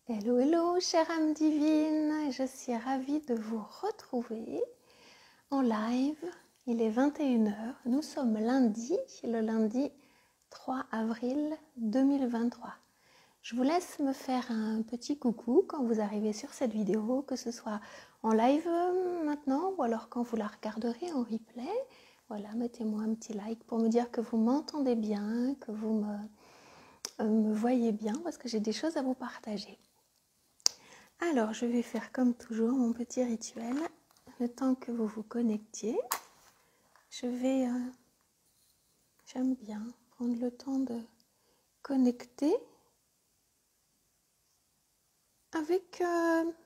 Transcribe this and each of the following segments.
Hello, hello, chère âme divine, je suis ravie de vous retrouver en live. Il est 21 h, nous sommes lundi, le lundi 3 avril 2023. Je vous laisse me faire un petit coucou quand vous arrivez sur cette vidéo, que ce soit en live maintenant ou alors quand vous la regarderez en replay. Voilà, mettez-moi un petit like pour me dire que vous m'entendez bien, que vous me voyez bien, parce que j'ai des choses à vous partager. Alors, je vais faire comme toujours mon petit rituel. Le temps que vous vous connectiez, j'aime bien prendre le temps de connecter avec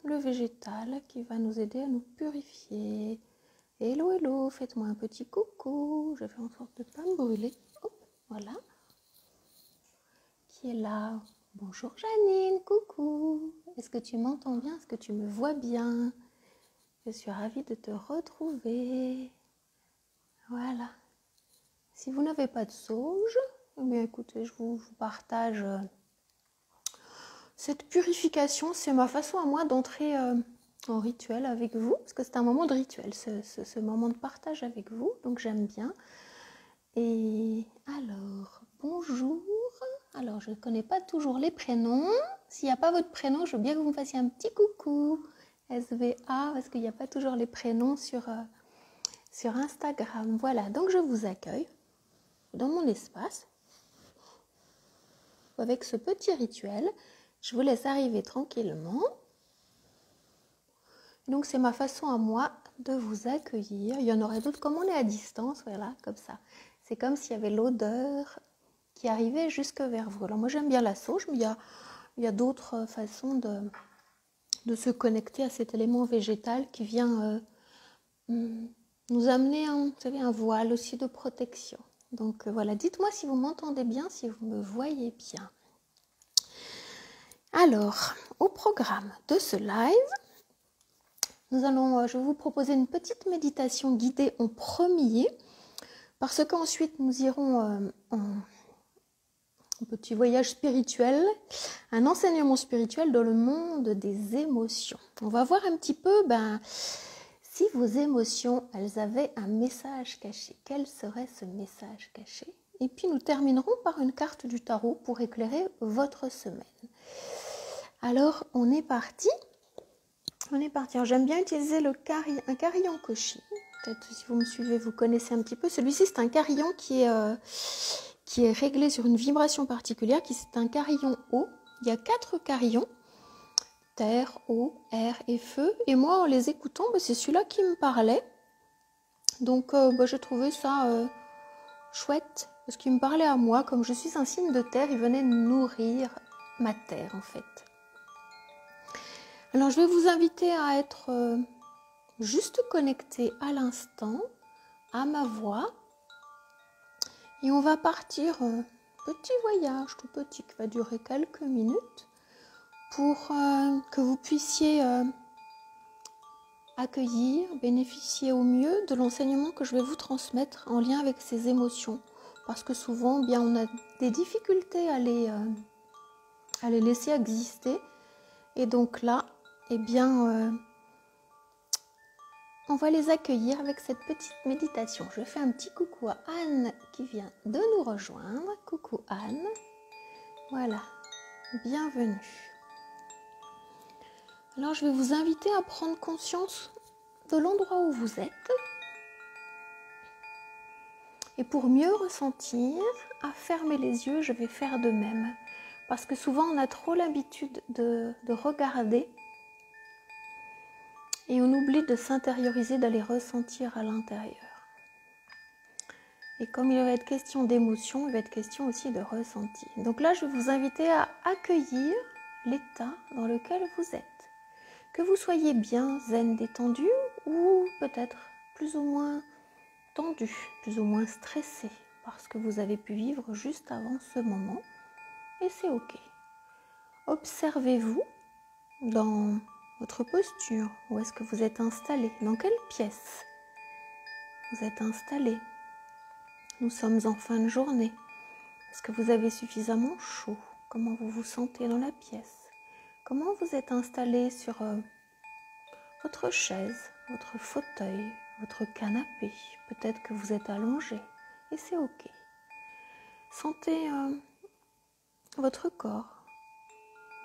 le végétal qui va nous aider à nous purifier. Hello, hello, faites-moi un petit coucou. Je fais en sorte de ne pas me brûler. Hop, voilà. Qui est là? Bonjour Janine, coucou. Est-ce que tu m'entends bien? Est-ce que tu me vois bien? Je suis ravie de te retrouver. Voilà. Si vous n'avez pas de sauge, eh bien écoutez, je vous partage cette purification. C'est ma façon à moi d'entrer en rituel avec vous, parce que c'est un moment de rituel, ce moment de partage avec vous, donc j'aime bien. Et alors, bonjour. Alors, je ne connais pas toujours les prénoms. S'il n'y a pas votre prénom, je veux bien que vous me fassiez un petit coucou. SVA, parce qu'il n'y a pas toujours les prénoms sur Instagram. Voilà, donc je vous accueille dans mon espace avec ce petit rituel. Je vous laisse arriver tranquillement. Donc c'est ma façon à moi de vous accueillir. Il y en aurait d'autres comme on est à distance, voilà, comme ça. C'est comme s'il y avait l'odeur qui arrivait jusque vers vous. Alors moi j'aime bien la sauge, mais il y a d'autres façons de se connecter à cet élément végétal qui vient nous amener un voile aussi de protection. Donc voilà, dites-moi si vous m'entendez bien, si vous me voyez bien. Alors, au programme de ce live, je vais vous proposer une petite méditation guidée en premier, parce qu'ensuite nous irons un petit voyage spirituel, un enseignement spirituel dans le monde des émotions. On va voir un petit peu si vos émotions, elles avaient un message caché. Quel serait ce message caché? Et puis nous terminerons par une carte du tarot pour éclairer votre semaine. Alors, on est parti. Alors, j'aime bien utiliser un carillon koshi. Peut-être si vous me suivez, vous connaissez un petit peu. Celui-ci, c'est un carillon qui est réglé sur une vibration particulière. C'est un carillon eau. Il y a 4 carillons. Terre, eau, air et feu. Et moi, en les écoutant, c'est celui-là qui me parlait. Donc, j'ai trouvé ça chouette. Parce qu'il me parlait à moi. Comme je suis un signe de terre, il venait nourrir ma terre, en fait. Alors, je vais vous inviter à être juste connecté à l'instant, à ma voix. Et on va partir petit voyage tout petit qui va durer quelques minutes pour que vous puissiez accueillir, bénéficier au mieux de l'enseignement que je vais vous transmettre en lien avec ces émotions. Parce que souvent, on a des difficultés à les laisser exister. Et donc là, on va les accueillir avec cette petite méditation. Je fais un petit coucou à Anne qui vient de nous rejoindre. Coucou Anne. Voilà, bienvenue. Alors je vais vous inviter à prendre conscience de l'endroit où vous êtes. Et pour mieux ressentir, à fermer les yeux, je vais faire de même. Parce que souvent on a trop l'habitude de regarder et on oublie de s'intérioriser, d'aller ressentir à l'intérieur. Et comme il va être question d'émotion, il va être question aussi de ressenti. Donc là, je vais vous inviter à accueillir l'état dans lequel vous êtes. Que vous soyez bien zen, détendu ou peut-être plus ou moins tendu, plus ou moins stressé parce que vous avez pu vivre juste avant ce moment. Et c'est ok. Observez-vous dans votre posture. Où est-ce que vous êtes installé? Dans quelle pièce vous êtes installé? Nous sommes en fin de journée. Est-ce que vous avez suffisamment chaud? Comment vous vous sentez dans la pièce? Comment vous êtes installé sur votre chaise, votre fauteuil, votre canapé. Peut-être que vous êtes allongé et c'est ok. Sentez votre corps,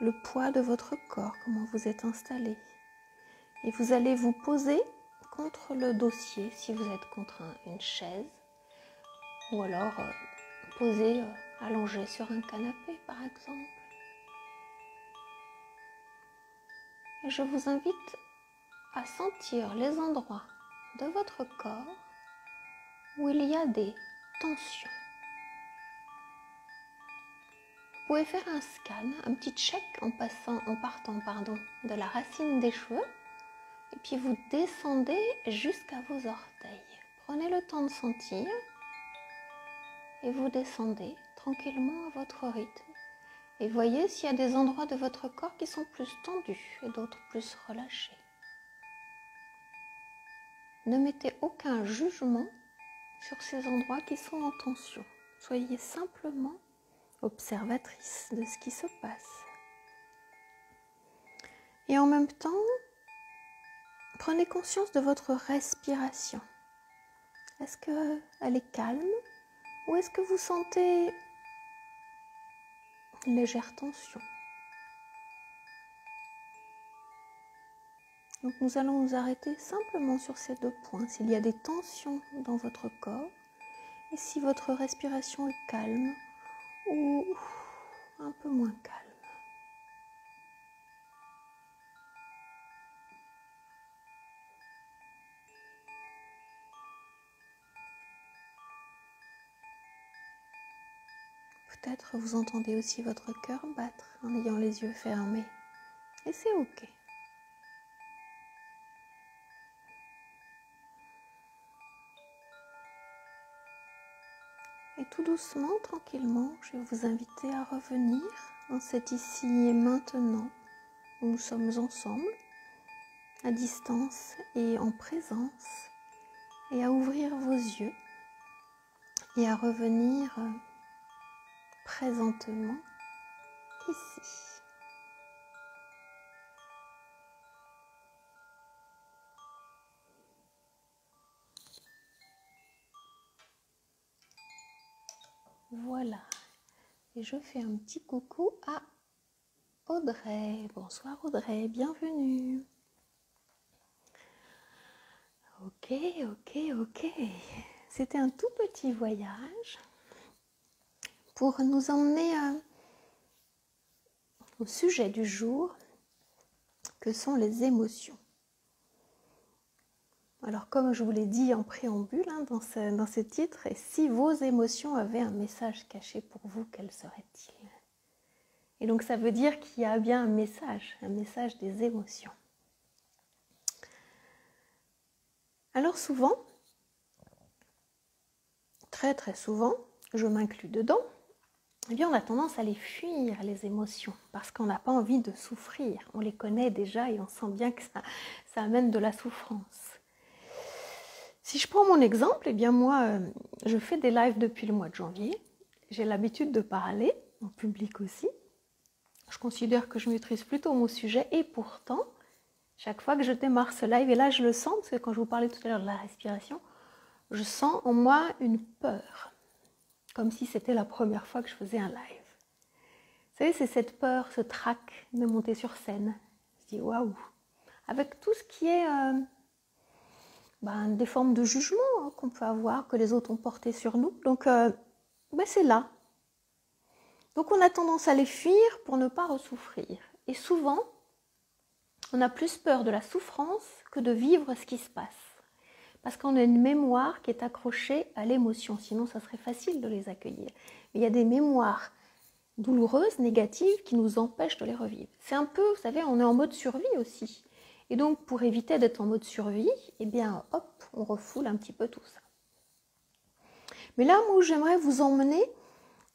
le poids de votre corps, comment vous êtes installé. Et vous allez vous poser contre le dossier si vous êtes contre une chaise ou alors posé allongé sur un canapé par exemple. Et je vous invite à sentir les endroits de votre corps où il y a des tensions. Vous pouvez faire un scan, un petit check en partant de la racine des cheveux et puis vous descendez jusqu'à vos orteils. Prenez le temps de sentir et vous descendez tranquillement à votre rythme. Et voyez s'il y a des endroits de votre corps qui sont plus tendus et d'autres plus relâchés. Ne mettez aucun jugement sur ces endroits qui sont en tension. Soyez simplement observatrice de ce qui se passe. Et en même temps, prenez conscience de votre respiration. Est-ce qu'elle est calme ou est-ce que vous sentez une légère tension? Donc nous allons nous arrêter simplement sur ces deux points. S'il y a des tensions dans votre corps et si votre respiration est calme ou un peu moins calme. Peut-être vous entendez aussi votre cœur battre en ayant les yeux fermés. Et c'est ok. Et tout doucement, tranquillement, je vais vous inviter à revenir dans cet ici et maintenant où nous sommes ensemble, à distance et en présence, et à ouvrir vos yeux et à revenir présentement ici. Voilà, et je fais un petit coucou à Audrey. Bonsoir Audrey, bienvenue. Ok. C'était un tout petit voyage pour nous emmener au sujet du jour, que sont les émotions. Alors comme je vous l'ai dit en préambule dans ce titre, et si vos émotions avaient un message caché pour vous, quel serait-il? Et donc ça veut dire qu'il y a bien un message des émotions. Alors souvent, très souvent, je m'inclus dedans, eh bien on a tendance à les fuir, les émotions, parce qu'on n'a pas envie de souffrir. On les connaît déjà et on sent bien que ça amène de la souffrance. Si je prends mon exemple, eh bien moi, je fais des lives depuis le mois de janvier. J'ai l'habitude de parler, en public aussi. Je considère que je maîtrise plutôt mon sujet et pourtant, chaque fois que je démarre ce live, et là je le sens, parce que quand je vous parlais tout à l'heure de la respiration, je sens en moi une peur, comme si c'était la première fois que je faisais un live. Vous savez, c'est cette peur, ce trac de monter sur scène. Je dis waouh, avec tout ce qui est des formes de jugement qu'on peut avoir, que les autres ont porté sur nous. Donc c'est là. Donc on a tendance à les fuir pour ne pas ressouffrir. Et souvent, on a plus peur de la souffrance que de vivre ce qui se passe. Parce qu'on a une mémoire qui est accrochée à l'émotion. Sinon, ça serait facile de les accueillir. Mais il y a des mémoires douloureuses, négatives, qui nous empêchent de les revivre. C'est un peu, vous savez, on est en mode survie aussi. Et donc, pour éviter d'être en mode survie, eh bien, hop, on refoule un petit peu tout ça. Mais là, moi, où j'aimerais vous emmener,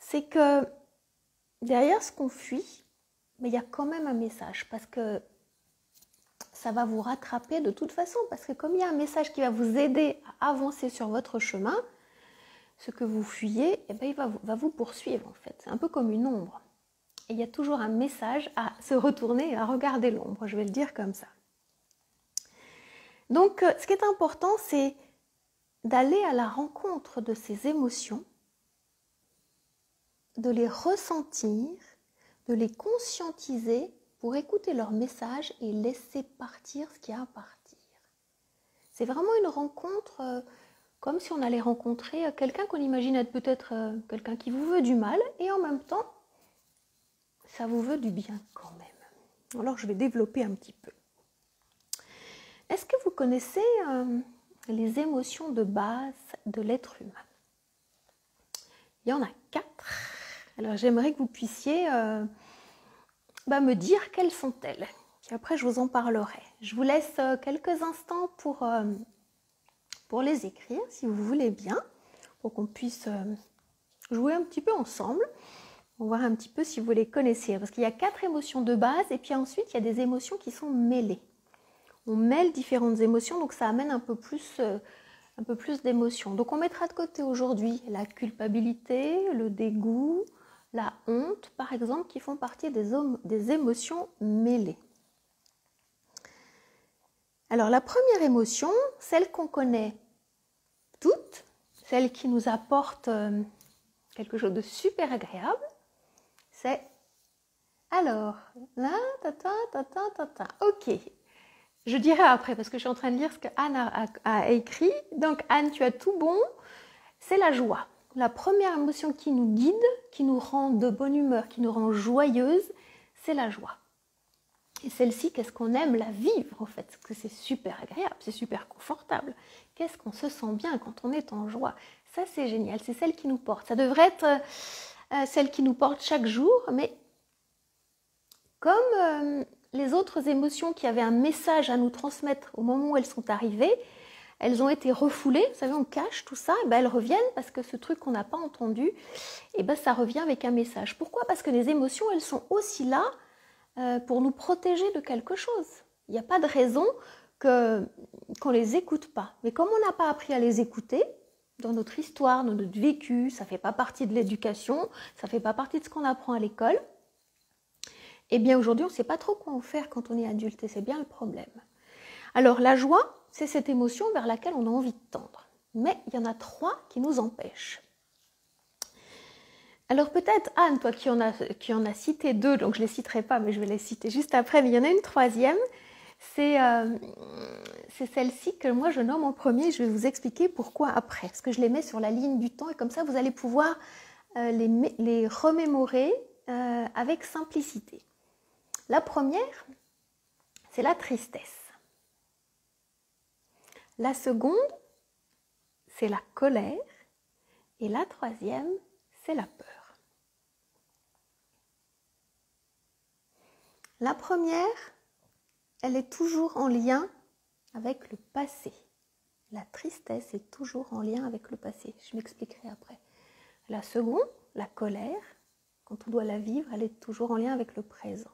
c'est que derrière ce qu'on fuit, mais il y a quand même un message, parce que ça va vous rattraper de toute façon, parce que comme il y a un message qui va vous aider à avancer sur votre chemin, ce que vous fuyez, eh bien, il va vous poursuivre en fait. C'est un peu comme une ombre. Et il y a toujours un message à se retourner et à regarder l'ombre, je vais le dire comme ça. Donc, ce qui est important, c'est d'aller à la rencontre de ces émotions, de les ressentir, de les conscientiser pour écouter leur message et laisser partir ce qui a à partir. C'est vraiment une rencontre comme si on allait rencontrer quelqu'un qu'on imagine être peut-être quelqu'un qui vous veut du mal et en même temps, ça vous veut du bien quand même. Alors je vais développer un petit peu. Est-ce que vous connaissez les émotions de base de l'être humain? Il y en a 4. Alors j'aimerais que vous puissiez me dire quelles sont-elles. Puis après je vous en parlerai. Je vous laisse quelques instants pour les écrire si vous voulez bien, pour qu'on puisse jouer un petit peu ensemble. On va voir un petit peu si vous les connaissez. Parce qu'il y a 4 émotions de base et puis ensuite il y a des émotions qui sont mêlées. On mêle différentes émotions, donc ça amène un peu plus d'émotions. Donc on mettra de côté aujourd'hui la culpabilité, le dégoût, la honte, par exemple, qui font partie des émotions mêlées. Alors la première émotion, celle qu'on connaît toutes, celle qui nous apporte quelque chose de super agréable, c'est alors, là, ok. Je dirai après parce que je suis en train de lire ce que Anne a écrit. Donc Anne, tu as tout bon. C'est la joie. La première émotion qui nous guide, qui nous rend de bonne humeur, qui nous rend joyeuse, c'est la joie. Et celle-ci, qu'est-ce qu'on aime la vivre en fait? Parce que c'est super agréable, c'est super confortable. Qu'est-ce qu'on se sent bien quand on est en joie? Ça, c'est génial. C'est celle qui nous porte. Ça devrait être celle qui nous porte chaque jour, mais comme les autres émotions qui avaient un message à nous transmettre au moment où elles sont arrivées, elles ont été refoulées, vous savez, on cache tout ça, et elles reviennent parce que ce truc qu'on n'a pas entendu, ça revient avec un message. Pourquoi? Parce que les émotions, elles sont aussi là pour nous protéger de quelque chose. Il n'y a pas de raison qu'on ne les écoute pas. Mais comme on n'a pas appris à les écouter, dans notre histoire, dans notre vécu, ça ne fait pas partie de l'éducation, ça ne fait pas partie de ce qu'on apprend à l'école, eh bien aujourd'hui, on ne sait pas trop quoi en faire quand on est adulte et c'est bien le problème. Alors la joie, c'est cette émotion vers laquelle on a envie de tendre. Mais il y en a 3 qui nous empêchent. Alors peut-être Anne, toi qui en as cité 2, donc je ne les citerai pas, mais je vais les citer juste après, mais il y en a une 3e, c'est celle-ci que moi je nomme en premier, je vais vous expliquer pourquoi après, parce que je les mets sur la ligne du temps et comme ça vous allez pouvoir les remémorer avec simplicité. La première, c'est la tristesse. La seconde, c'est la colère. Et la 3e, c'est la peur. La première, elle est toujours en lien avec le passé. La tristesse est toujours en lien avec le passé. Je m'expliquerai après. La seconde, la colère, quand on doit la vivre, elle est toujours en lien avec le présent.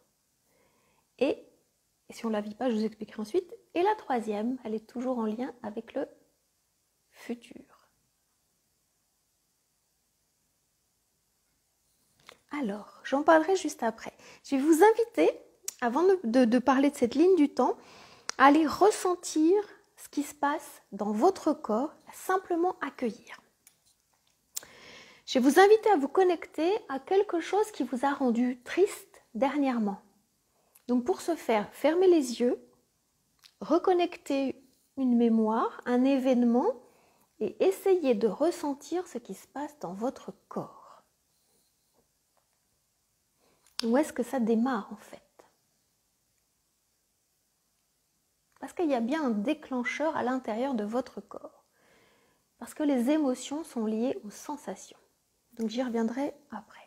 Et si on ne la vit pas, je vous expliquerai ensuite. Et la 3e, elle est toujours en lien avec le futur. Alors, j'en parlerai juste après. Je vais vous inviter, avant de parler de cette ligne du temps, à aller ressentir ce qui se passe dans votre corps, à simplement accueillir. Je vais vous inviter à vous connecter à quelque chose qui vous a rendu triste dernièrement. Donc pour ce faire, fermez les yeux, reconnectez une mémoire, un événement et essayez de ressentir ce qui se passe dans votre corps. Où est-ce que ça démarre en fait? Parce qu'il y a bien un déclencheur à l'intérieur de votre corps. Parce que les émotions sont liées aux sensations. Donc j'y reviendrai après.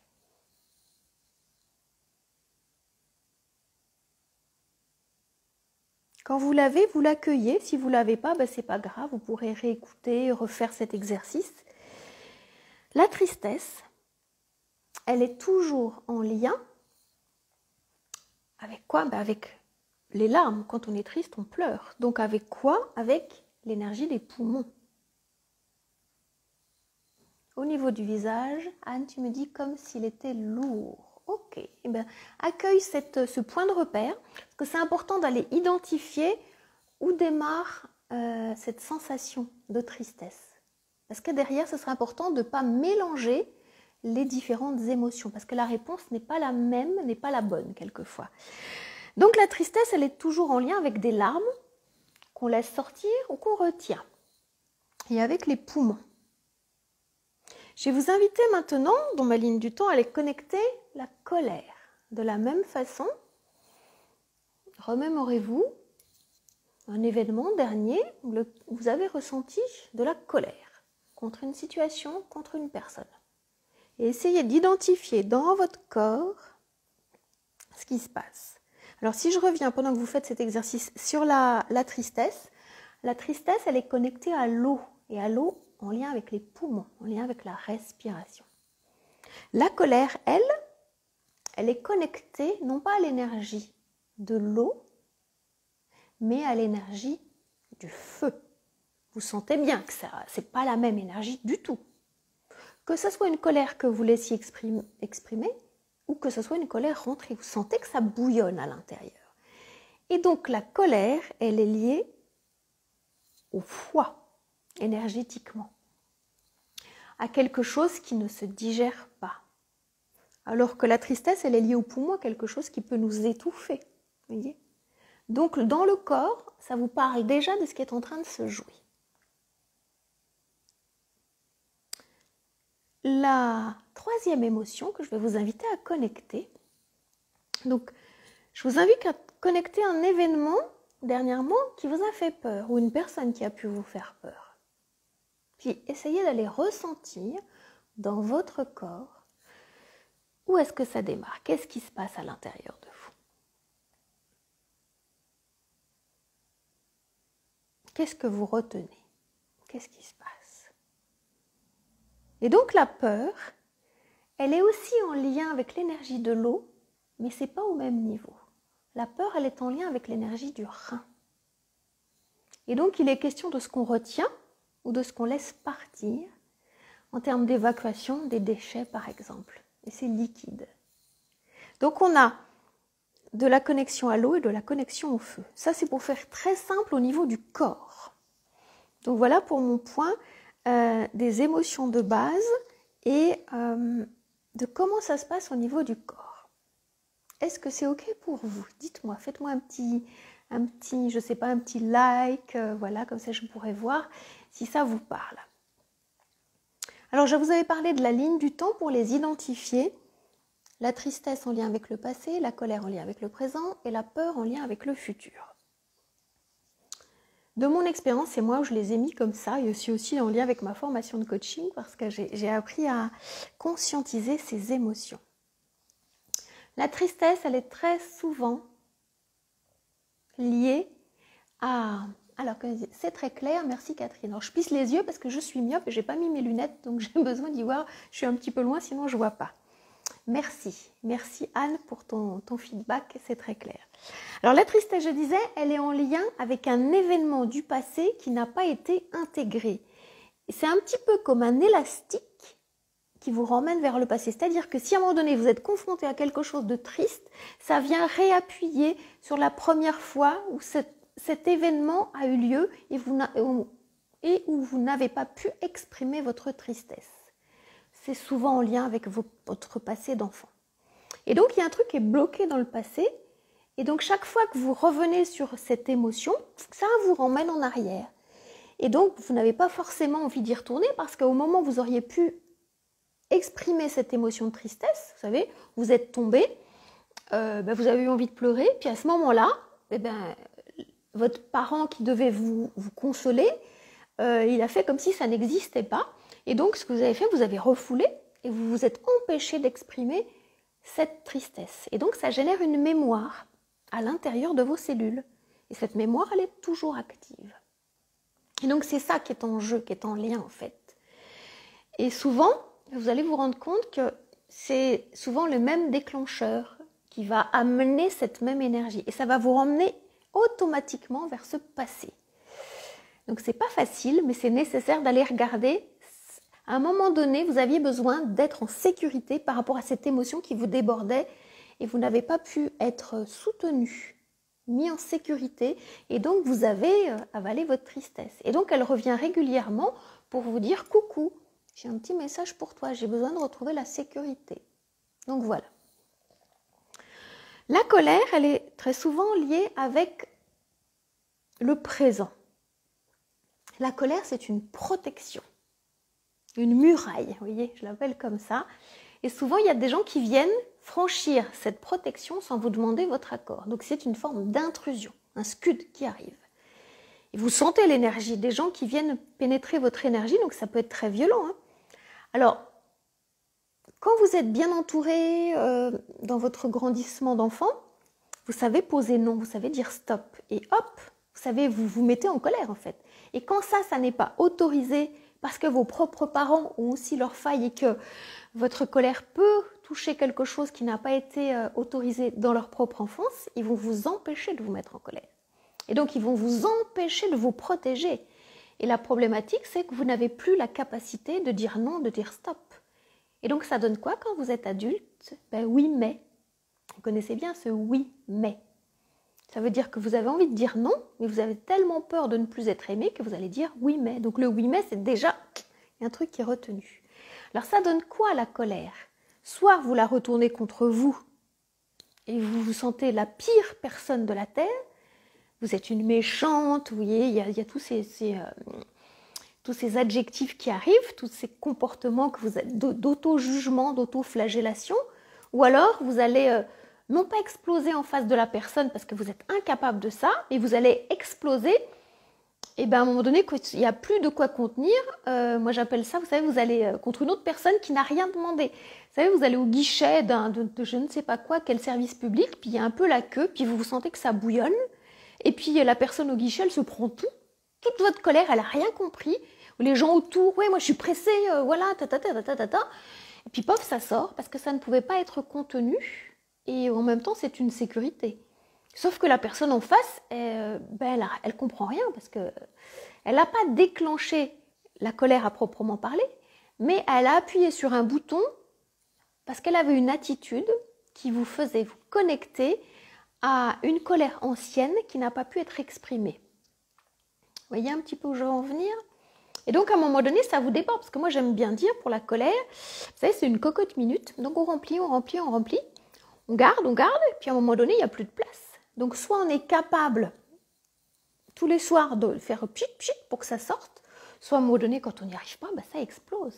Quand vous l'avez, vous l'accueillez. Si vous ne l'avez pas, c'est pas grave. Vous pourrez réécouter, refaire cet exercice. La tristesse, elle est toujours en lien avec quoi? Avec les larmes. Quand on est triste, on pleure. Donc avec quoi? Avec l'énergie des poumons. Au niveau du visage, Anne, tu me dis comme s'il était lourd. Ok. Ok, eh bien, accueille ce point de repère, parce que c'est important d'aller identifier où démarre cette sensation de tristesse. Parce que derrière, ce sera important de ne pas mélanger les différentes émotions, parce que la réponse n'est pas la même, n'est pas la bonne quelquefois. Donc la tristesse, elle est toujours en lien avec des larmes qu'on laisse sortir ou qu'on retient, et avec les poumons. Je vais vous inviter maintenant, dans ma ligne du temps, à aller connecter la colère. De la même façon, remémorez-vous un événement dernier où vous avez ressenti de la colère contre une situation, contre une personne. Et essayez d'identifier dans votre corps ce qui se passe. Alors si je reviens pendant que vous faites cet exercice sur la tristesse, elle est connectée à l'eau, et à l'eau en lien avec les poumons, en lien avec la respiration. La colère, elle est connectée non pas à l'énergie de l'eau, mais à l'énergie du feu. Vous sentez bien que ça, c'est pas la même énergie du tout. Que ce soit une colère que vous laissiez exprimer, ou que ce soit une colère rentrée, vous sentez que ça bouillonne à l'intérieur. Et donc la colère, elle est liée au foie, énergétiquement, à quelque chose qui ne se digère pas. Alors que la tristesse, elle est liée au poumon, à quelque chose qui peut nous étouffer. Voyez ? Donc dans le corps, ça vous parle déjà de ce qui est en train de se jouer. La troisième émotion que je vais vous inviter à connecter, donc je vous invite à connecter un événement dernièrement qui vous a fait peur, ou une personne qui a pu vous faire peur. Puis essayez d'aller ressentir dans votre corps où est-ce que ça démarre, qu'est-ce qui se passe à l'intérieur de vous. Qu'est-ce que vous retenez? Qu'est-ce qui se passe? Et donc la peur, elle est aussi en lien avec l'énergie de l'eau, mais ce n'est pas au même niveau. La peur, elle est en lien avec l'énergie du rein. Et donc il est question de ce qu'on retient ou de ce qu'on laisse partir en termes d'évacuation des déchets par exemple. Et c'est liquide. Donc on a de la connexion à l'eau et de la connexion au feu. Ça c'est pour faire très simple au niveau du corps. Donc voilà pour mon point des émotions de base et de comment ça se passe au niveau du corps. Est-ce que c'est ok pour vous? Dites-moi, faites-moi un petit, je sais pas, un petit like, voilà, comme ça je pourrais voir si ça vous parle. Alors je vous avais parlé de la ligne du temps pour les identifier. La tristesse en lien avec le passé, la colère en lien avec le présent et la peur en lien avec le futur. De mon expérience, c'est moi où je les ai mis comme ça, et aussi en lien avec ma formation de coaching, parce que j'ai appris à conscientiser ces émotions. La tristesse, elle est très souvent liée à... Alors, c'est très clair, merci Catherine. Alors, je plisse les yeux parce que je suis myope et je n'ai pas mis mes lunettes, donc j'ai besoin d'y voir. Je suis un petit peu loin, sinon je ne vois pas. Merci Anne pour ton feedback, c'est très clair. Alors la tristesse, je disais, elle est en lien avec un événement du passé qui n'a pas été intégré. C'est un petit peu comme un élastique qui vous ramène vers le passé. C'est-à-dire que si à un moment donné vous êtes confronté à quelque chose de triste, ça vient réappuyer sur la première fois où cet événement a eu lieu et où vous n'avez pas pu exprimer votre tristesse. C'est souvent en lien avec votre passé d'enfant. Et donc, il y a un truc qui est bloqué dans le passé. Et donc, chaque fois que vous revenez sur cette émotion, ça vous ramène en arrière. Et donc, vous n'avez pas forcément envie d'y retourner parce qu'au moment où vous auriez pu exprimer cette émotion de tristesse, vous savez, vous êtes tombé, vous avez eu envie de pleurer. Puis à ce moment-là, votre parent qui devait vous consoler, il a fait comme si ça n'existait pas. Et donc, ce que vous avez fait, vous avez refoulé et vous vous êtes empêché d'exprimer cette tristesse. Et donc, ça génère une mémoire à l'intérieur de vos cellules. Et cette mémoire, elle est toujours active. Et donc, c'est ça qui est en jeu, qui est en lien, en fait. Et souvent, vous allez vous rendre compte que c'est souvent le même déclencheur qui va amener cette même énergie. Et ça va vous ramener automatiquement vers ce passé. Donc, c'est pas facile, mais c'est nécessaire d'aller regarder À un moment donné, vous aviez besoin d'être en sécurité par rapport à cette émotion qui vous débordait et vous n'avez pas pu être soutenu, mis en sécurité, et donc vous avez avalé votre tristesse. Et donc elle revient régulièrement pour vous dire « Coucou, j'ai un petit message pour toi, j'ai besoin de retrouver la sécurité. » Donc voilà. La colère, elle est très souvent liée avec le présent. La colère, c'est une protection, une muraille, vous voyez, je l'appelle comme ça. Et souvent, il y a des gens qui viennent franchir cette protection sans vous demander votre accord. Donc c'est une forme d'intrusion, un scud qui arrive. Et vous sentez l'énergie des gens qui viennent pénétrer votre énergie, donc ça peut être très violent. Hein. Alors, quand vous êtes bien entouré dans votre grandissement d'enfant, vous savez poser non, vous savez dire stop. Et hop, vous savez, vous vous mettez en colère en fait. Et quand ça n'est pas autorisé parce que vos propres parents ont aussi leurs failles et que votre colère peut toucher quelque chose qui n'a pas été autorisé dans leur propre enfance, ils vont vous empêcher de vous mettre en colère. Et donc, ils vont vous empêcher de vous protéger. Et la problématique, c'est que vous n'avez plus la capacité de dire non, de dire stop. Et donc, ça donne quoi quand vous êtes adulte? Ben oui, mais. Vous connaissez bien ce oui, mais. Ça veut dire que vous avez envie de dire non, mais vous avez tellement peur de ne plus être aimé que vous allez dire oui, mais. Donc, le oui, mais, c'est déjà un truc qui est retenu. Alors, ça donne quoi la colère? Soit vous la retournez contre vous et vous vous sentez la pire personne de la Terre, vous êtes une méchante, vous voyez, il y a tous ces adjectifs qui arrivent, tous ces comportements que vous êtes d'auto-jugement, d'auto-flagellation, ou alors vous allez non pas exploser en face de la personne parce que vous êtes incapable de ça, mais vous allez exploser, et bien à un moment donné, quand il n'y a plus de quoi contenir, moi j'appelle ça, vous savez, vous allez contre une autre personne qui n'a rien demandé. Vous savez, vous allez au guichet de je ne sais pas quoi, quel service public, puis il y a un peu la queue, puis vous sentez que ça bouillonne, et puis la personne au guichet, elle se prend tout, toute votre colère, elle n'a rien compris. Les gens autour, ouais, moi je suis pressée, voilà, Et puis pof, ça sort parce que ça ne pouvait pas être contenu et en même temps c'est une sécurité. Sauf que la personne en face, elle comprend rien parce que elle n'a pas déclenché la colère à proprement parler, mais elle a appuyé sur un bouton parce qu'elle avait une attitude qui vous faisait vous connecter à une colère ancienne qui n'a pas pu être exprimée. Vous voyez un petit peu où je veux en venir? Et donc, à un moment donné, ça vous déborde. Parce que moi, j'aime bien dire pour la colère, vous savez, c'est une cocotte minute. Donc, on remplit, on remplit, on remplit. On garde, et puis à un moment donné, il n'y a plus de place. Donc, soit on est capable, tous les soirs, de faire pchit, pchit pour que ça sorte. Soit à un moment donné, quand on n'y arrive pas, ça explose.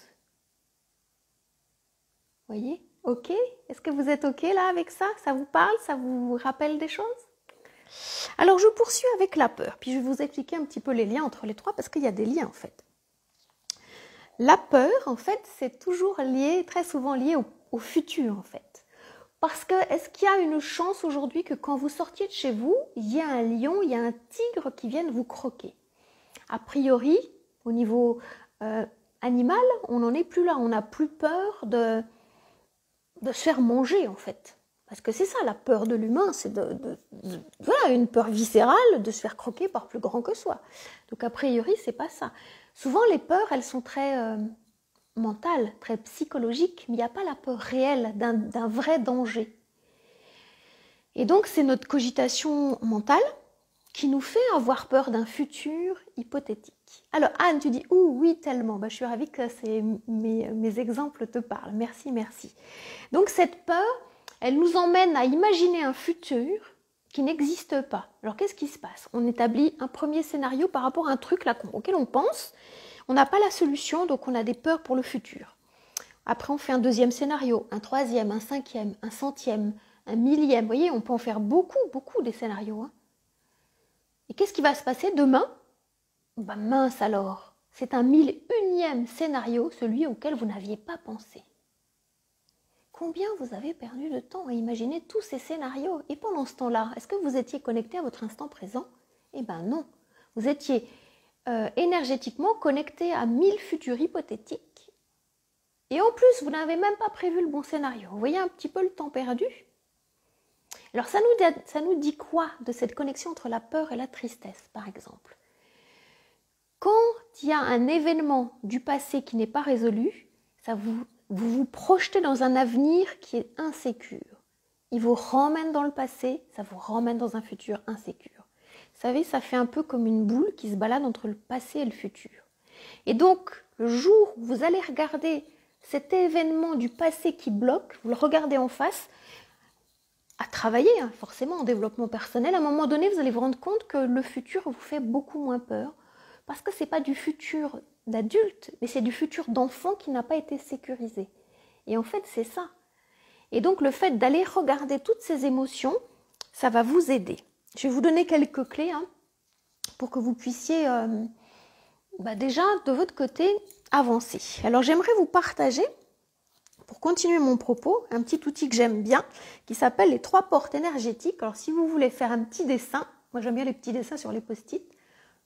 Vous voyez? Ok? Est-ce que vous êtes ok là avec ça? Ça vous parle? Ça vous rappelle des choses? Alors, je poursuis avec la peur. Puis, je vais vous expliquer un petit peu les liens entre les trois parce qu'il y a des liens en fait. La peur, en fait, c'est toujours lié, très souvent lié au futur, en fait. Parce que, est-ce qu'il y a une chance aujourd'hui que quand vous sortiez de chez vous, il y a un lion, il y a un tigre qui vienne vous croquer? A priori, au niveau animal, on n'en est plus là. On n'a plus peur de se faire manger, en fait. Parce que c'est ça, la peur de l'humain, c'est voilà, une peur viscérale de se faire croquer par plus grand que soi. Donc, a priori, c'est pas ça. Souvent, les peurs, elles sont très mentales, très psychologiques, mais il n'y a pas la peur réelle d'un vrai danger. Et donc, c'est notre cogitation mentale qui nous fait avoir peur d'un futur hypothétique. Alors, Anne, tu dis « Ouh, oui, tellement ». Je suis ravie que mes exemples te parlent. Merci, merci. Donc, cette peur, elle nous emmène à imaginer un futur qui n'existe pas. Alors, qu'est-ce qui se passe? On établit un premier scénario par rapport à un truc là, auquel on pense. On n'a pas la solution, donc on a des peurs pour le futur. Après, on fait un deuxième scénario, un troisième, un cinquième, un centième, un millième. Vous voyez, on peut en faire beaucoup, beaucoup des scénarios. Hein. Et qu'est-ce qui va se passer demain? Mince alors, c'est un 1001e scénario, celui auquel vous n'aviez pas pensé. Combien vous avez perdu de temps à imaginer tous ces scénarios? Et pendant ce temps-là, est-ce que vous étiez connecté à votre instant présent? Eh bien non, vous étiez énergétiquement connecté à 1000 futurs hypothétiques. Et en plus, vous n'avez même pas prévu le bon scénario. Vous voyez un petit peu le temps perdu? Alors ça nous dit quoi de cette connexion entre la peur et la tristesse, par exemple? quand il y a un événement du passé qui n'est pas résolu, vous vous projetez dans un avenir qui est insécure. Il vous ramène dans le passé, ça vous ramène dans un futur insécure. Vous savez, ça fait un peu comme une boule qui se balade entre le passé et le futur. Et donc, le jour où vous allez regarder cet événement du passé qui bloque, vous le regardez en face, à travailler, forcément en développement personnel, à un moment donné, vous allez vous rendre compte que le futur vous fait beaucoup moins peur, parce que ce n'est pas du futur d'adulte, mais c'est du futur d'enfant qui n'a pas été sécurisé. Et en fait, c'est ça. Et donc, le fait d'aller regarder toutes ces émotions, ça va vous aider. Je vais vous donner quelques clés pour que vous puissiez déjà, de votre côté, avancer. Alors, j'aimerais vous partager, pour continuer mon propos, un petit outil que j'aime bien, qui s'appelle les 3 portes énergétiques. Alors, si vous voulez faire un petit dessin, moi j'aime bien les petits dessins sur les post-it,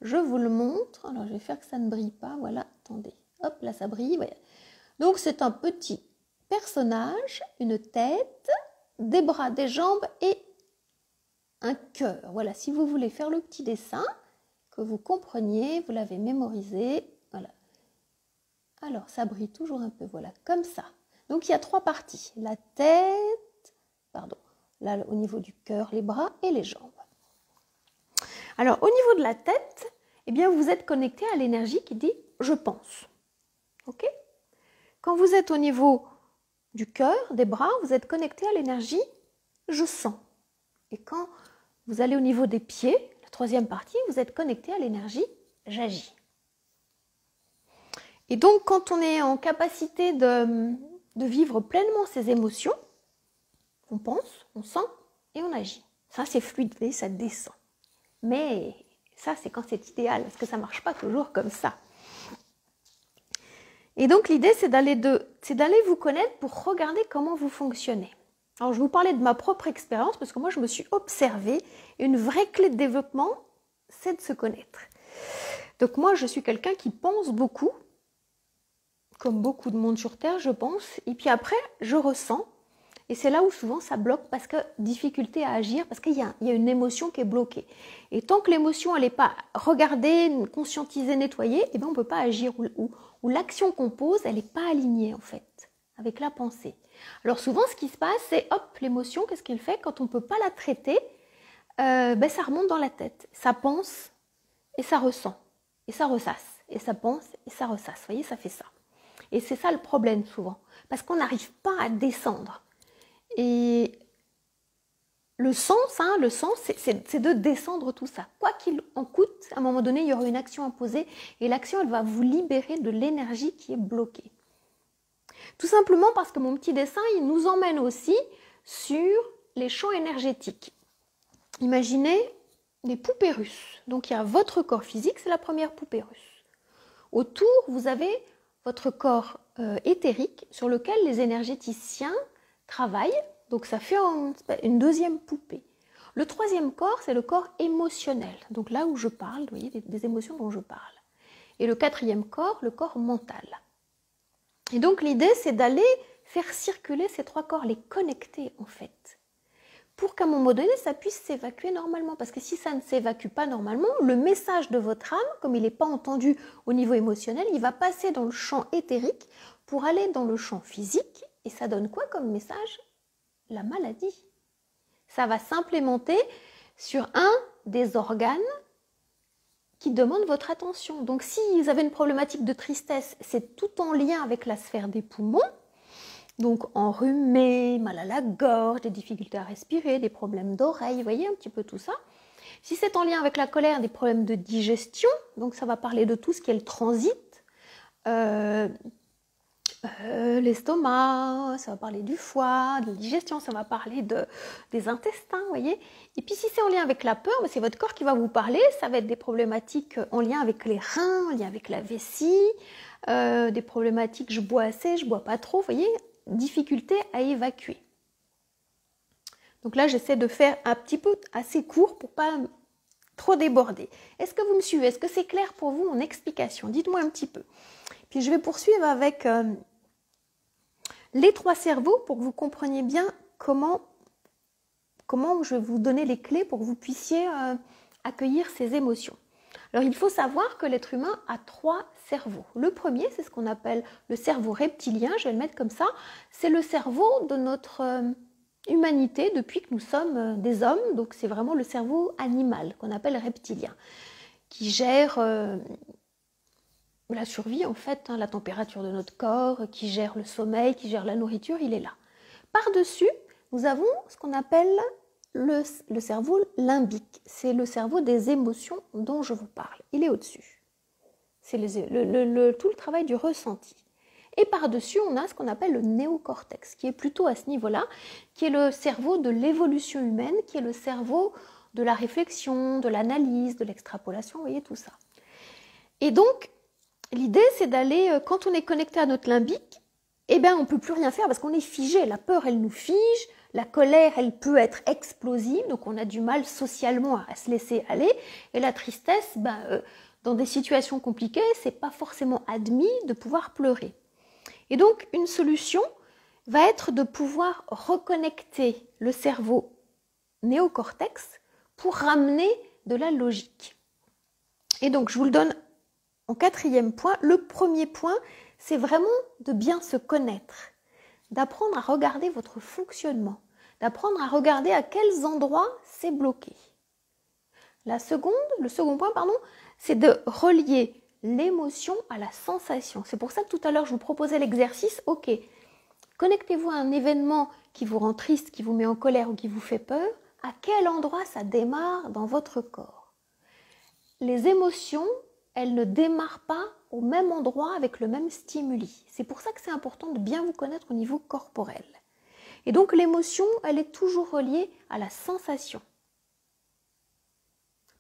je vous le montre. Alors, je vais faire que ça ne brille pas. Voilà, attendez. Hop, là, ça brille. Voilà. Donc, c'est un petit personnage, une tête, des bras, des jambes et un cœur. Voilà, si vous voulez faire le petit dessin, que vous compreniez, vous l'avez mémorisé. Voilà. Alors, ça brille toujours un peu. Voilà, comme ça. Donc, il y a 3 parties. La tête, là, au niveau du cœur, les bras et les jambes. Alors, au niveau de la tête, eh bien, vous êtes connecté à l'énergie qui dit « je pense ». Ok ? Quand vous êtes au niveau du cœur, des bras, vous êtes connecté à l'énergie « je sens ». Et quand vous allez au niveau des pieds, la 3e partie, vous êtes connecté à l'énergie « j'agis ». Et donc, quand on est en capacité de vivre pleinement ses émotions, on pense, on sent et on agit. Ça, c'est fluide, ça descend. Mais ça, c'est quand c'est idéal, parce que ça ne marche pas toujours comme ça. Et donc, l'idée, c'est d'aller vous connaître pour regarder comment vous fonctionnez. Alors, je vais vous parler de ma propre expérience, parce que moi, je me suis observée. Une vraie clé de développement, c'est de se connaître. Donc, moi, je suis quelqu'un qui pense beaucoup, comme beaucoup de monde sur Terre, je pense. Et puis après, je ressens. Et c'est là où souvent ça bloque parce que difficulté à agir, parce qu'il y a une émotion qui est bloquée. Et tant que l'émotion elle n'est pas regardée, conscientisée, nettoyée, eh ben, on ne peut pas agir. Ou l'action qu'on pose, elle n'est pas alignée en fait avec la pensée. Alors souvent ce qui se passe, c'est hop, l'émotion, qu'est-ce qu'elle fait? Quand on ne peut pas la traiter, ça remonte dans la tête. Ça pense et ça ressent. Et ça ressasse. Et ça pense et ça ressasse. Vous voyez, ça fait ça. Et c'est ça le problème souvent. Parce qu'on n'arrive pas à descendre. Et le sens, c'est de descendre tout ça. Quoi qu'il en coûte, à un moment donné, il y aura une action à poser et l'action, elle va vous libérer de l'énergie qui est bloquée. Tout simplement parce que mon petit dessin, il nous emmène aussi sur les champs énergétiques. Imaginez des poupées russes. Donc, il y a votre corps physique, c'est la première poupée russe. Autour, vous avez votre corps éthérique sur lequel les énergéticiens travaillent, donc ça fait une 2e poupée. Le 3e corps, c'est le corps émotionnel, donc là où je parle, vous voyez, des émotions dont je parle. Et le 4e corps, le corps mental. Et donc l'idée, c'est d'aller faire circuler ces 3 corps, les connecter en fait, pour qu'à un moment donné, ça puisse s'évacuer normalement. Parce que si ça ne s'évacue pas normalement, le message de votre âme, comme il n'est pas entendu au niveau émotionnel, il va passer dans le champ éthérique pour aller dans le champ physique. Et ça donne quoi comme message? La maladie. Ça va s'implémenter sur un des organes qui demande votre attention. Donc si vous avez une problématique de tristesse, c'est tout en lien avec la sphère des poumons. Donc enrhumé, mal à la gorge, des difficultés à respirer, des problèmes d'oreille, vous voyez un petit peu tout ça. Si c'est en lien avec la colère, des problèmes de digestion, donc ça va parler de tout ce qui est le transit, l'estomac, ça va parler du foie, de la digestion, ça va parler des intestins, vous voyez. Et puis si c'est en lien avec la peur, c'est votre corps qui va vous parler, ça va être des problématiques en lien avec les reins, en lien avec la vessie, des problématiques je bois assez, je bois pas trop, vous voyez, difficulté à évacuer. Donc là, j'essaie de faire un petit peu assez court pour pas trop déborder. Est-ce que vous me suivez? Est-ce que c'est clair pour vous en explication? Dites-moi un petit peu. Puis je vais poursuivre avec les 3 cerveaux pour que vous compreniez bien comment je vais vous donner les clés pour que vous puissiez accueillir ces émotions. Alors il faut savoir que l'être humain a 3 cerveaux. Le premier, c'est ce qu'on appelle le cerveau reptilien, je vais le mettre comme ça, c'est le cerveau de notre humanité depuis que nous sommes des hommes, donc c'est vraiment le cerveau animal qu'on appelle reptilien, qui gère la survie en fait, la température de notre corps, qui gère le sommeil, qui gère la nourriture, il est là. Par-dessus, nous avons ce qu'on appelle le cerveau limbique. C'est le cerveau des émotions dont je vous parle. Il est au-dessus. C'est tout le travail du ressenti. Et par-dessus, on a ce qu'on appelle le néocortex, qui est plutôt à ce niveau-là, qui est le cerveau de l'évolution humaine, qui est le cerveau de la réflexion, de l'analyse, de l'extrapolation, vous voyez tout ça. Et donc, l'idée, c'est d'aller, quand on est connecté à notre limbique, eh bien, on ne peut plus rien faire parce qu'on est figé. La peur, elle nous fige. La colère, elle peut être explosive. Donc, on a du mal socialement à se laisser aller. Et la tristesse, dans des situations compliquées, ce n'est pas forcément admis de pouvoir pleurer. Et donc, une solution va être de pouvoir reconnecter le cerveau néocortex pour ramener de la logique. Et donc, je vous le donne en 4e point. Le premier point, c'est vraiment de bien se connaître, d'apprendre à regarder votre fonctionnement, d'apprendre à regarder à quels endroits c'est bloqué. Le second point, c'est de relier l'émotion à la sensation. C'est pour ça que tout à l'heure, je vous proposais l'exercice. Ok, connectez-vous à un événement qui vous rend triste, qui vous met en colère ou qui vous fait peur. À quel endroit ça démarre dans votre corps? Les émotions, elles ne démarrent pas au même endroit avec le même stimuli. C'est pour ça que c'est important de bien vous connaître au niveau corporel. Et donc l'émotion, elle est toujours reliée à la sensation.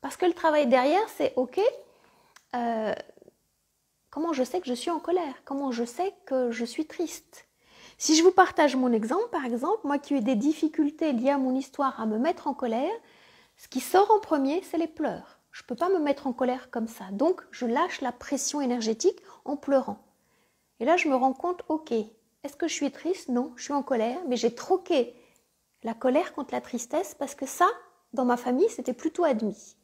Parce que le travail derrière, c'est ok, comment je sais que je suis en colère? Comment je sais que je suis triste? Si je vous partage mon exemple, par exemple, moi qui ai des difficultés liées à mon histoire à me mettre en colère, ce qui sort en premier, c'est les pleurs. Je ne peux pas me mettre en colère comme ça. Donc, je lâche la pression énergétique en pleurant. Et là, je me rends compte, ok, est-ce que je suis triste? Non, je suis en colère, mais j'ai troqué la colère contre la tristesse parce que ça, dans ma famille, c'était plutôt admis.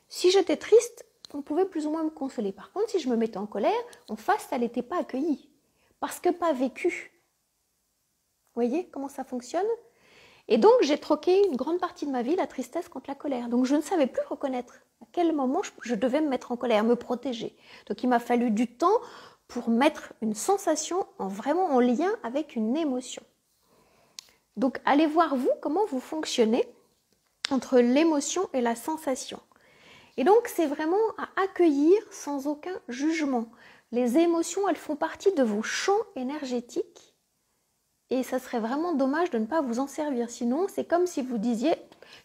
Si j'étais triste, on pouvait plus ou moins me consoler. Par contre, si je me mettais en colère, en face, ça n'était pas accueilli. Parce que pas vécu. Vous voyez comment ça fonctionne? Et donc, j'ai troqué une grande partie de ma vie, la tristesse contre la colère. Donc, je ne savais plus reconnaître à quel moment je devais me mettre en colère, me protéger. Donc, il m'a fallu du temps pour mettre une sensation vraiment en lien avec une émotion. Donc, allez voir vous comment vous fonctionnez entre l'émotion et la sensation. Et donc, c'est vraiment à accueillir sans aucun jugement. Les émotions, elles font partie de vos champs énergétiques. Et ça serait vraiment dommage de ne pas vous en servir. Sinon, c'est comme si vous disiez,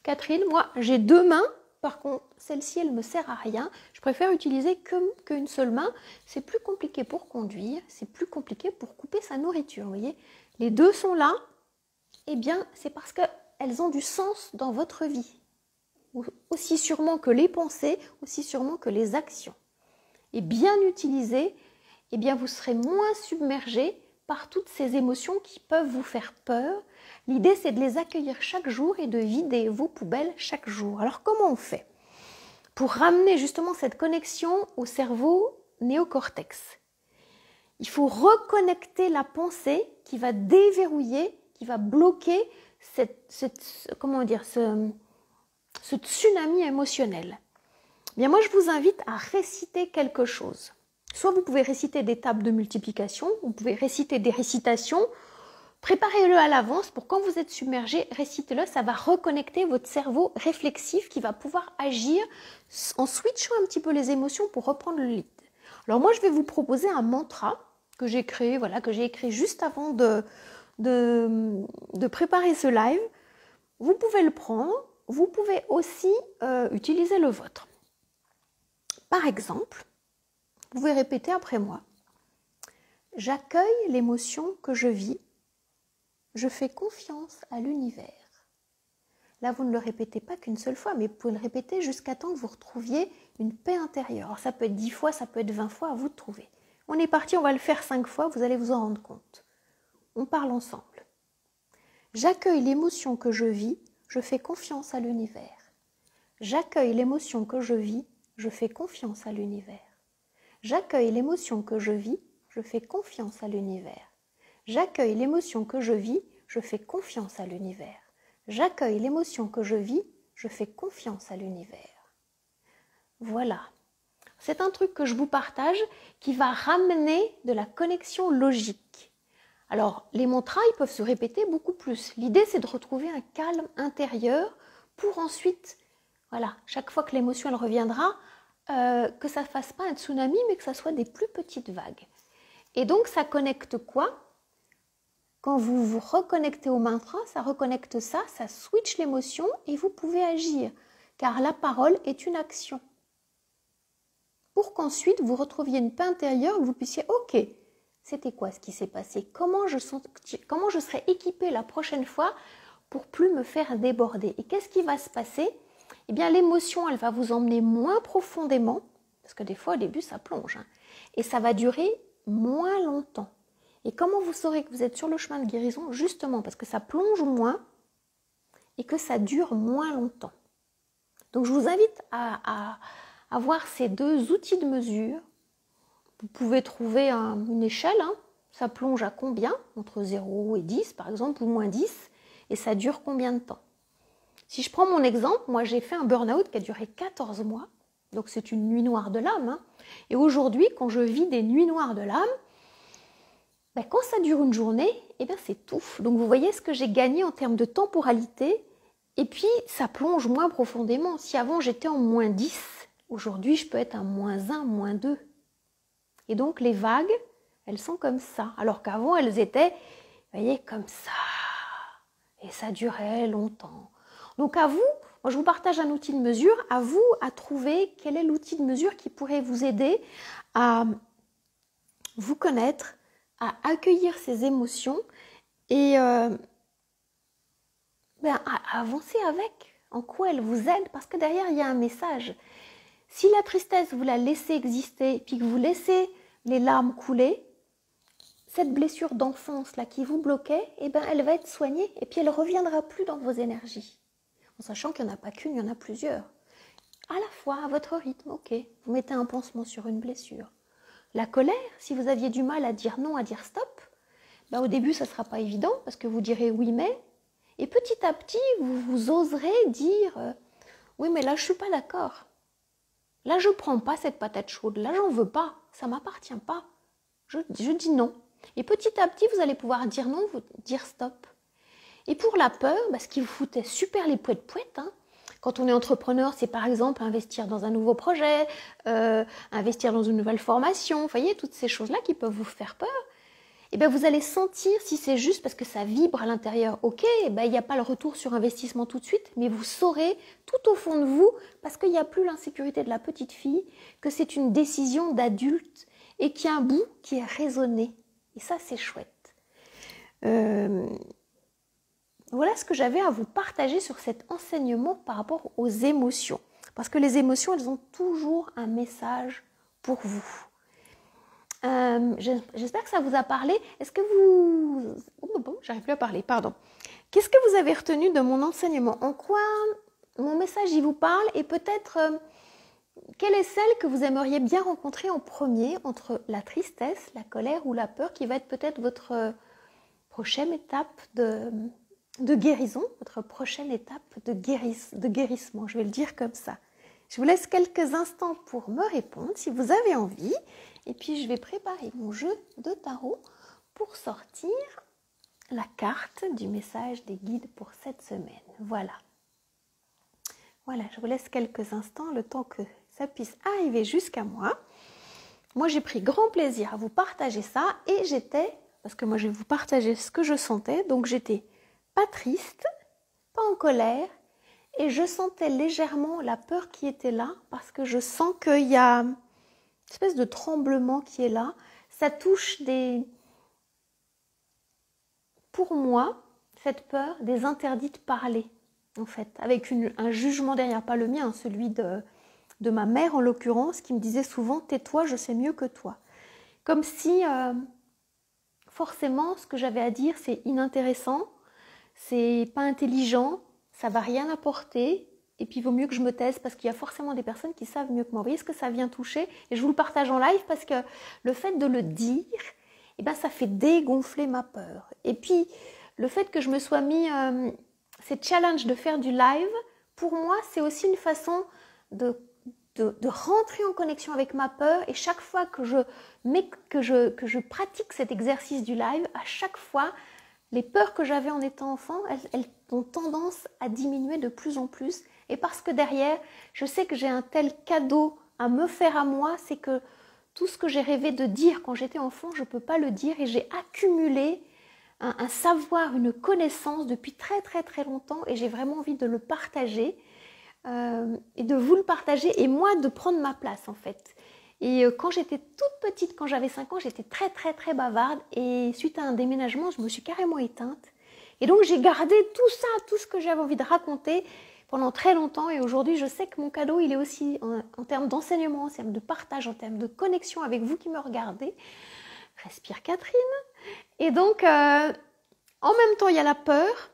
Catherine, moi, j'ai 2 mains. Par contre, celle-ci, elle ne me sert à rien. Je préfère utiliser qu'une seule main. C'est plus compliqué pour conduire. C'est plus compliqué pour couper sa nourriture. Vous voyez, les 2 sont là. Eh bien, c'est parce qu'elles ont du sens dans votre vie. Aussi sûrement que les pensées, aussi sûrement que les actions. Et bien utilisées, eh bien, vous serez moins submergé par toutes ces émotions qui peuvent vous faire peur. L'idée, c'est de les accueillir chaque jour et de vider vos poubelles chaque jour. Alors, comment on fait pour ramener justement cette connexion au cerveau néocortex? Il faut reconnecter la pensée qui va déverrouiller, qui va bloquer ce tsunami émotionnel. Bien, moi, je vous invite à réciter quelque chose. Soit vous pouvez réciter des tables de multiplication, vous pouvez réciter des récitations. Préparez-le à l'avance pour quand vous êtes submergé, récitez-le, ça va reconnecter votre cerveau réflexif qui va pouvoir agir en switchant un petit peu les émotions pour reprendre le lead. Alors moi, je vais vous proposer un mantra que j'ai créé, que j'ai écrit juste avant de préparer ce live. Vous pouvez le prendre, vous pouvez aussi utiliser le vôtre. Par exemple, vous pouvez répéter après moi. J'accueille l'émotion que je vis. Je fais confiance à l'univers. Là, vous ne le répétez pas qu'une seule fois, mais vous pouvez le répéter jusqu'à temps que vous retrouviez une paix intérieure. Alors, ça peut être 10 fois, ça peut être 20 fois, à vous de trouver. On est parti, on va le faire 5 fois, vous allez vous en rendre compte. On parle ensemble. J'accueille l'émotion que je vis. Je fais confiance à l'univers. J'accueille l'émotion que je vis. je fais confiance à l'univers. J'accueille l'émotion que je vis, je fais confiance à l'univers. J'accueille l'émotion que je vis, je fais confiance à l'univers. J'accueille l'émotion que je vis, je fais confiance à l'univers. Voilà. C'est un truc que je vous partage qui va ramener de la connexion logique. Alors, les mantras, ils peuvent se répéter beaucoup plus. L'idée, c'est de retrouver un calme intérieur pour ensuite, voilà, chaque fois que l'émotion elle reviendra, que ça ne fasse pas un tsunami, mais que ça soit des plus petites vagues. Et donc, ça connecte quoi? Quand vous vous reconnectez au mantra, ça reconnecte ça, ça switch l'émotion et vous pouvez agir. Car la parole est une action. Pour qu'ensuite, vous retrouviez une paix intérieure, vous puissiez, ok, c'était quoi ce qui s'est passé? Comment je serai équipée la prochaine fois pour plus me faire déborder? Et qu'est-ce qui va se passer? Eh bien, l'émotion, elle va vous emmener moins profondément, parce que des fois, au début, ça plonge, hein, et ça va durer moins longtemps. Et comment vous saurez que vous êtes sur le chemin de guérison? Justement, parce que ça plonge moins et que ça dure moins longtemps. Donc, je vous invite à voir ces deux outils de mesure. Vous pouvez trouver une échelle, hein. Ça plonge à combien? Entre 0 et 10, par exemple, ou moins 10, et ça dure combien de temps? Si je prends mon exemple, moi j'ai fait un burn-out qui a duré 14 mois, donc c'est une nuit noire de l'âme, hein. Et aujourd'hui, quand je vis des nuits noires de l'âme, ben, quand ça dure une journée, eh ben, c'est tout. Donc vous voyez ce que j'ai gagné en termes de temporalité, et puis ça plonge moins profondément. Si avant j'étais en moins 10, aujourd'hui je peux être à moins 1, moins 2. Et donc les vagues, elles sont comme ça. Alors qu'avant elles étaient, vous voyez, comme ça. Et ça durait longtemps. Donc à vous, moi je vous partage un outil de mesure, à vous à trouver quel est l'outil de mesure qui pourrait vous aider à vous connaître, à accueillir ces émotions et à avancer avec. En quoi elles vous aident? Parce que derrière, il y a un message. Si la tristesse, vous la laissez exister, puis que vous laissez les larmes couler, cette blessure d'enfance là qui vous bloquait, eh ben, elle va être soignée et puis elle ne reviendra plus dans vos énergies. En sachant qu'il n'y en a pas qu'une, il y en a plusieurs. À la fois, à votre rythme, ok. Vous mettez un pansement sur une blessure. La colère, si vous aviez du mal à dire non, à dire stop, ben au début, ça ne sera pas évident parce que vous direz oui, mais. Et petit à petit, vous oserez dire oui, mais là, je ne suis pas d'accord. Là, je ne prends pas cette patate chaude. Là, j'en veux pas. Ça ne m'appartient pas. Je dis non. Et petit à petit, vous allez pouvoir dire non, dire stop. Et pour la peur, ben, ce qui vous foutait super les pouettes-pouettes, hein, quand on est entrepreneur, c'est par exemple investir dans un nouveau projet, investir dans une nouvelle formation, vous voyez, toutes ces choses-là qui peuvent vous faire peur. Et bien vous allez sentir si c'est juste parce que ça vibre à l'intérieur, ok, ben, il n'y a pas le retour sur investissement tout de suite, mais vous saurez tout au fond de vous, parce qu'il n'y a plus l'insécurité de la petite fille, que c'est une décision d'adulte et qu'il y a un bout qui est raisonné. Et ça, c'est chouette. Voilà ce que j'avais à vous partager sur cet enseignement par rapport aux émotions. Parce que les émotions, elles ont toujours un message pour vous. J'espère que ça vous a parlé. Est-ce que vous... Oh, bon, j'arrive plus à parler, pardon. Qu'est-ce que vous avez retenu de mon enseignement? En quoi mon message il vous parle? Et peut-être, quelle est celle que vous aimeriez bien rencontrer en premier entre la tristesse, la colère ou la peur, qui va être peut-être votre prochaine étape de guérison, votre prochaine étape de guérissement, je vais le dire comme ça. Je vous laisse quelques instants pour me répondre si vous avez envie. Et puis je vais préparer mon jeu de tarot pour sortir la carte du message des guides pour cette semaine. Voilà. Voilà, je vous laisse quelques instants, le temps que ça puisse arriver jusqu'à moi. Moi, j'ai pris grand plaisir à vous partager ça et j'étais, parce que moi je vais vous partager ce que je sentais, donc j'étais pas triste, pas en colère, et je sentais légèrement la peur qui était là, parce que je sens qu'il y a une espèce de tremblement qui est là. Ça touche pour moi, cette peur, des interdits de parler, en fait, avec un jugement derrière, pas le mien, celui de ma mère en l'occurrence, qui me disait souvent « tais-toi, je sais mieux que toi ». Comme si, forcément, ce que j'avais à dire, c'est inintéressant, c'est pas intelligent, ça va rien apporter, Et puis, il vaut mieux que je me taise parce qu'il y a forcément des personnes qui savent mieux que moi. Vous voyez ce que ça vient toucher? Et je vous le partage en live parce que le fait de le dire, eh ben, ça fait dégonfler ma peur. Et puis, le fait que je me sois mis ces challenges de faire du live, pour moi, c'est aussi une façon de rentrer en connexion avec ma peur. Et chaque fois que je pratique cet exercice du live, à chaque fois, les peurs que j'avais en étant enfant, elles ont tendance à diminuer de plus en plus. Et parce que derrière, je sais que j'ai un tel cadeau à me faire à moi, c'est que tout ce que j'ai rêvé de dire quand j'étais enfant, je ne peux pas le dire. Et j'ai accumulé un savoir, une connaissance depuis très très très longtemps. Et j'ai vraiment envie de le partager et de vous le partager. Et moi, de prendre ma place en fait. Et quand j'étais toute petite, quand j'avais 5 ans, j'étais très très très bavarde. Et suite à un déménagement, je me suis carrément éteinte. Et donc j'ai gardé tout ça, tout ce que j'avais envie de raconter pendant très longtemps. Et aujourd'hui, je sais que mon cadeau, il est aussi en termes d'enseignement, en termes de partage, en termes de connexion avec vous qui me regardez. Respire Catherine. Et donc, en même temps, il y a la peur,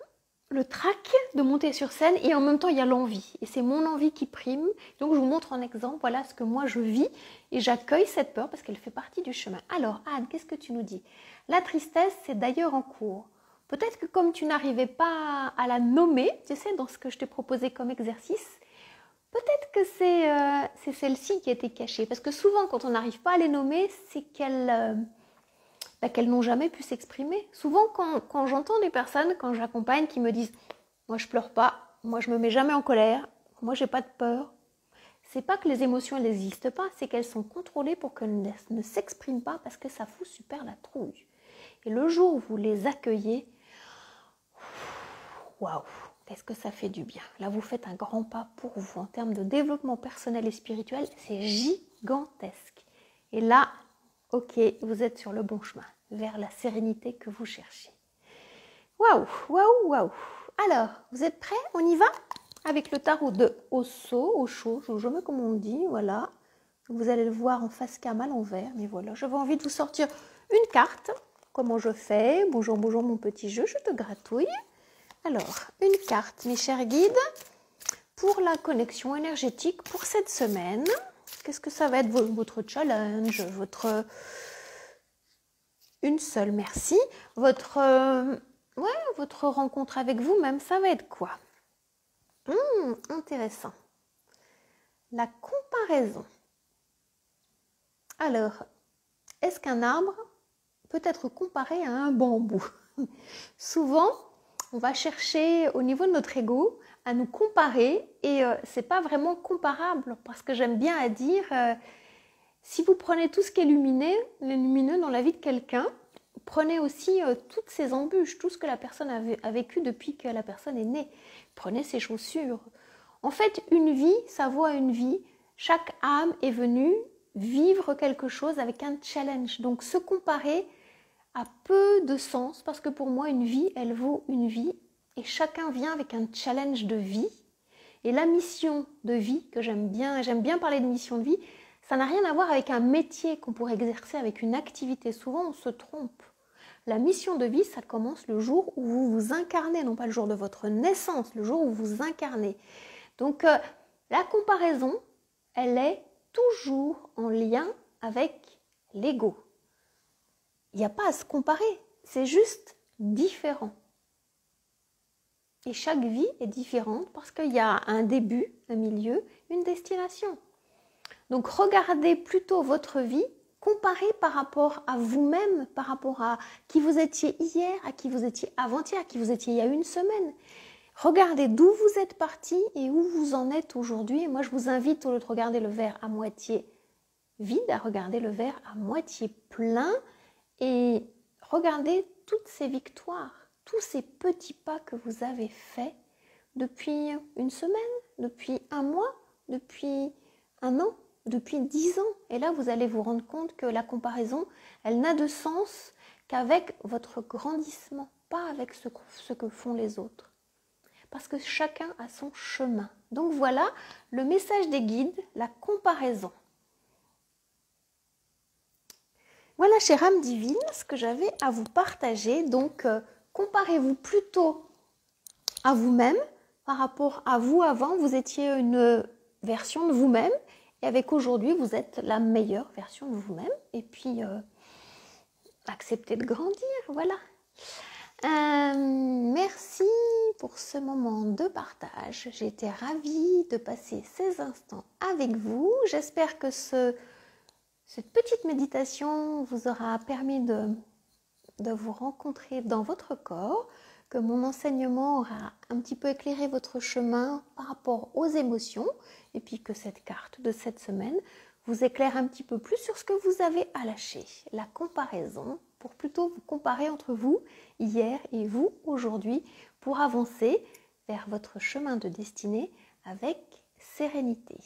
le trac de monter sur scène et en même temps, il y a l'envie. Et c'est mon envie qui prime. Donc, je vous montre en exemple, voilà ce que moi je vis et j'accueille cette peur parce qu'elle fait partie du chemin. Alors, Anne, qu'est-ce que tu nous dis? La tristesse, c'est d'ailleurs en cours. Peut-être que comme tu n'arrivais pas à la nommer, tu sais, dans ce que je t'ai proposé comme exercice, peut-être que c'est celle-ci qui a été cachée. Parce que souvent, quand on n'arrive pas à les nommer, c'est qu'elles n'ont jamais pu s'exprimer. Souvent, quand j'entends des personnes, quand j'accompagne, qui me disent « Moi, je pleure pas, moi, je me mets jamais en colère, moi, j'ai pas de peur », c'est pas que les émotions n'existent pas, c'est qu'elles sont contrôlées pour qu'elles ne s'expriment pas parce que ça fout super la trouille. Et le jour où vous les accueillez, waouh, qu'est-ce que ça fait du bien. Là, vous faites un grand pas pour vous en termes de développement personnel et spirituel, c'est gigantesque. Et là, ok, vous êtes sur le bon chemin, vers la sérénité que vous cherchez. Waouh, waouh, waouh. Alors, vous êtes prêts? On y va? Avec le tarot de Osso, Osho, je ne sais jamais comment on dit, voilà. Vous allez le voir en face cam à l'envers, mais voilà. J'avais envie de vous sortir une carte. Comment je fais? Bonjour, bonjour mon petit jeu, je te gratouille. Alors, une carte, mes chers guides, pour la connexion énergétique pour cette semaine. Qu'est-ce que ça va être votre challenge, une seule, merci. Votre rencontre avec vous-même, ça va être quoi? Intéressant. La comparaison. Alors, est-ce qu'un arbre peut être comparé à un bambou? Souvent, on va chercher au niveau de notre ego à nous comparer et c'est pas vraiment comparable parce que j'aime bien à dire si vous prenez tout ce qui est lumineux dans la vie de quelqu'un, prenez aussi toutes ces embûches, tout ce que la personne a vécu depuis que la personne est née. Prenez ses chaussures. En fait, une vie, ça vaut à une vie. Chaque âme est venue vivre quelque chose avec un challenge. Donc, se comparer a peu de sens parce que pour moi, une vie, elle vaut une vie. Et chacun vient avec un challenge de vie. Et la mission de vie, que j'aime bien parler de mission de vie, ça n'a rien à voir avec un métier qu'on pourrait exercer, avec une activité. Souvent, on se trompe. La mission de vie, ça commence le jour où vous vous incarnez, non pas le jour de votre naissance, le jour où vous vous incarnez. Donc, la comparaison, elle est toujours en lien avec l'ego. Il n'y a pas à se comparer, c'est juste différent. Et chaque vie est différente parce qu'il y a un début, un milieu, une destination. Donc, regardez plutôt votre vie, comparez par rapport à vous-même, par rapport à qui vous étiez hier, à qui vous étiez avant-hier, à qui vous étiez il y a une semaine. Regardez d'où vous êtes parti et où vous en êtes aujourd'hui. Et moi, je vous invite, au lieu de regarder le verre à moitié vide, à regarder le verre à moitié plein et regardez toutes ces victoires, tous ces petits pas que vous avez faits depuis une semaine, depuis un mois, depuis un an, depuis 10 ans. Et là, vous allez vous rendre compte que la comparaison, elle n'a de sens qu'avec votre grandissement, pas avec ce que font les autres. Parce que chacun a son chemin. Donc voilà le message des guides, la comparaison. Voilà, chère âme divine, ce que j'avais à vous partager. Donc, comparez-vous plutôt à vous-même par rapport à vous avant, vous étiez une version de vous-même et avec aujourd'hui, vous êtes la meilleure version de vous-même. Et puis, acceptez de grandir, voilà. Merci pour ce moment de partage. J'ai été ravie de passer ces instants avec vous. J'espère que cette petite méditation vous aura permis de vous rencontrer dans votre corps, que mon enseignement aura un petit peu éclairé votre chemin par rapport aux émotions, et puis que cette carte de cette semaine vous éclaire un petit peu plus sur ce que vous avez à lâcher, la comparaison, pour plutôt vous comparer entre vous hier et vous aujourd'hui, pour avancer vers votre chemin de destinée avec sérénité.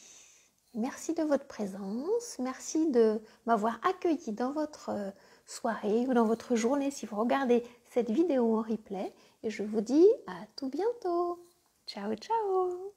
Merci de votre présence, merci de m'avoir accueilli dans votre soirée ou dans votre journée si vous regardez cette vidéo en replay, et je vous dis à tout bientôt. Ciao, ciao!